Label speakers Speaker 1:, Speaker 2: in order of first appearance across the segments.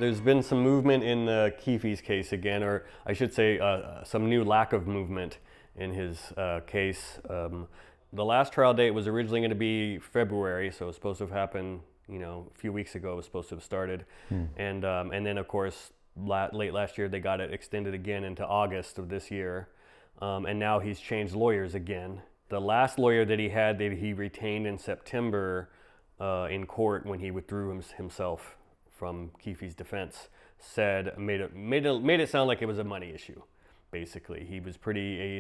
Speaker 1: there's been some movement in Keffe's case again, or I should say some new lack of movement in his case. The last trial date was originally going to be February, so it was supposed to have happened, a few weeks ago. It was supposed to have started. And then, of course, late last year, they got it extended again into August of this year. And now he's changed lawyers again. The last lawyer that he had, that he retained in September in court when he withdrew himself from Keffe's defense, made it sound like it was a money issue. Basically, he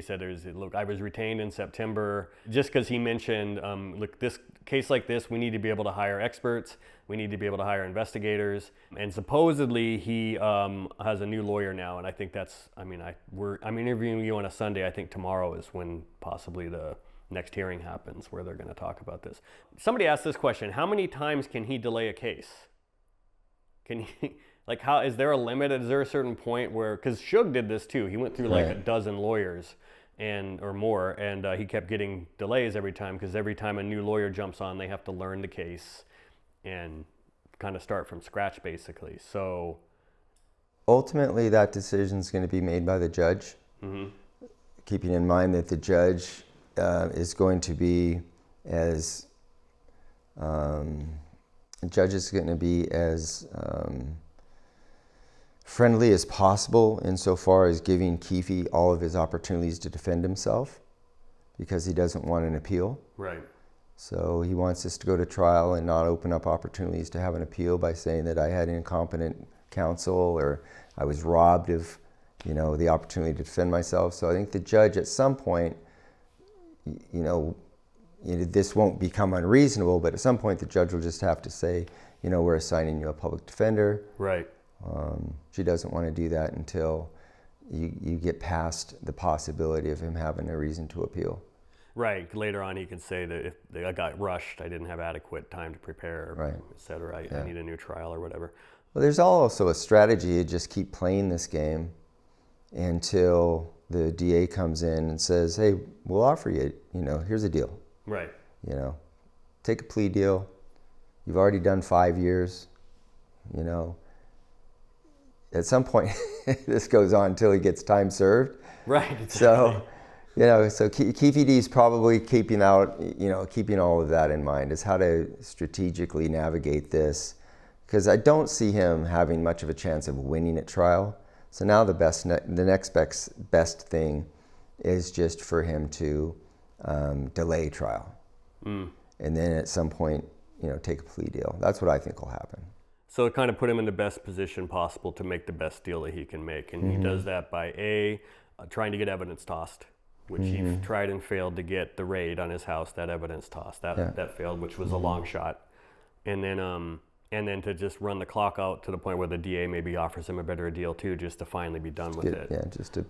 Speaker 1: said, look, I was retained in September just because he mentioned, look, this case like this, we need to be able to hire experts. We need to be able to hire investigators. And supposedly he has a new lawyer now. And I think I'm interviewing you on a Sunday. I think tomorrow is when possibly the next hearing happens where they're going to talk about this. Somebody asked this question: how many times can he delay a case? Can he? Like, how is there a limit? Is there a certain point where, because Suge did this too, he went through like a dozen lawyers or more, and he kept getting delays every time, because every time a new lawyer jumps on, they have to learn the case and kind of start from scratch, basically. So
Speaker 2: ultimately, that decision is going to be made by the judge, keeping in mind that the judge is going to be as friendly as possible insofar as giving Keffe all of his opportunities to defend himself, because he doesn't want an appeal.
Speaker 1: Right.
Speaker 2: So he wants us to go to trial and not open up opportunities to have an appeal by saying that I had incompetent counsel or I was robbed of, the opportunity to defend myself. So I think the judge at some point, this won't become unreasonable, but at some point the judge will just have to say, we're assigning you a public defender.
Speaker 1: Right.
Speaker 2: She doesn't want to do that until you get past the possibility of him having a reason to appeal.
Speaker 1: Right. Later on, he can say that if I got rushed, I didn't have adequate time to prepare, et cetera. I need a new trial or whatever.
Speaker 2: Well, there's also a strategy to just keep playing this game until the DA comes in and says, hey, we'll offer you, here's a deal.
Speaker 1: Right.
Speaker 2: Take a plea deal. You've already done 5 years, At some point, this goes on until he gets time served.
Speaker 1: Right. Exactly.
Speaker 2: So, Keffe D is probably keeping all of that in mind, is how to strategically navigate this, because I don't see him having much of a chance of winning at trial. So now the next best thing is just for him to delay trial, and then at some point, take a plea deal. That's what I think will happen.
Speaker 1: So it kind of put him in the best position possible to make the best deal that he can make. And he does that by trying to get evidence tossed, which he tried and failed to get the raid on his house, that evidence tossed. That failed, which was a long shot. And then to just run the clock out to the point where the DA maybe offers him a better deal too, just to finally be done with it.
Speaker 2: Yeah, just to...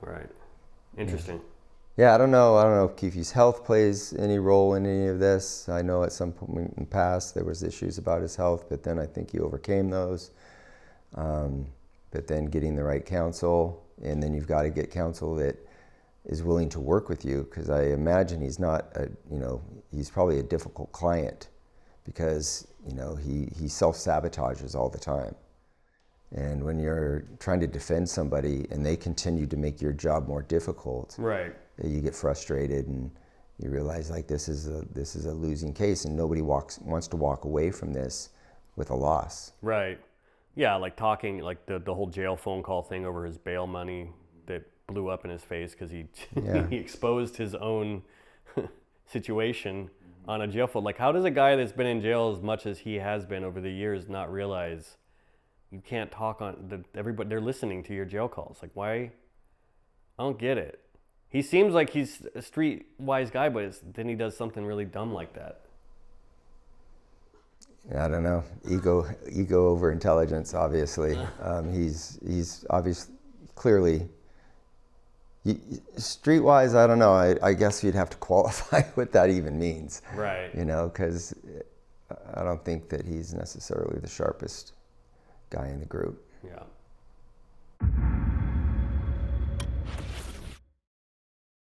Speaker 1: Right. Interesting.
Speaker 2: Yeah, I don't know if Keffe's health plays any role in any of this. I know at some point in the past there was issues about his health, but then I think he overcame those. But then getting the right counsel, and then you've got to get counsel that is willing to work with you, because I imagine he's not he's probably a difficult client, because he self-sabotages all the time. And when you're trying to defend somebody and they continue to make your job more difficult,
Speaker 1: right,
Speaker 2: you get frustrated and you realize, like, this is a losing case, and nobody wants to walk away from this with a loss.
Speaker 1: Right. Yeah, like talking, like the whole jail phone call thing over his bail money that blew up in his face because he exposed his own situation on a jail phone. Like, how does a guy that's been in jail as much as he has been over the years not realize you can't talk on everybody? They're listening to your jail calls. Like, why? I don't get it. He seems like he's a street-wise guy, but then he does something really dumb like that.
Speaker 2: I don't know. Ego over intelligence, obviously. He's obviously, clearly, streetwise, I don't know. I guess you'd have to qualify what that even means.
Speaker 1: Right.
Speaker 2: Because I don't think that he's necessarily the sharpest guy in the group.
Speaker 1: Yeah.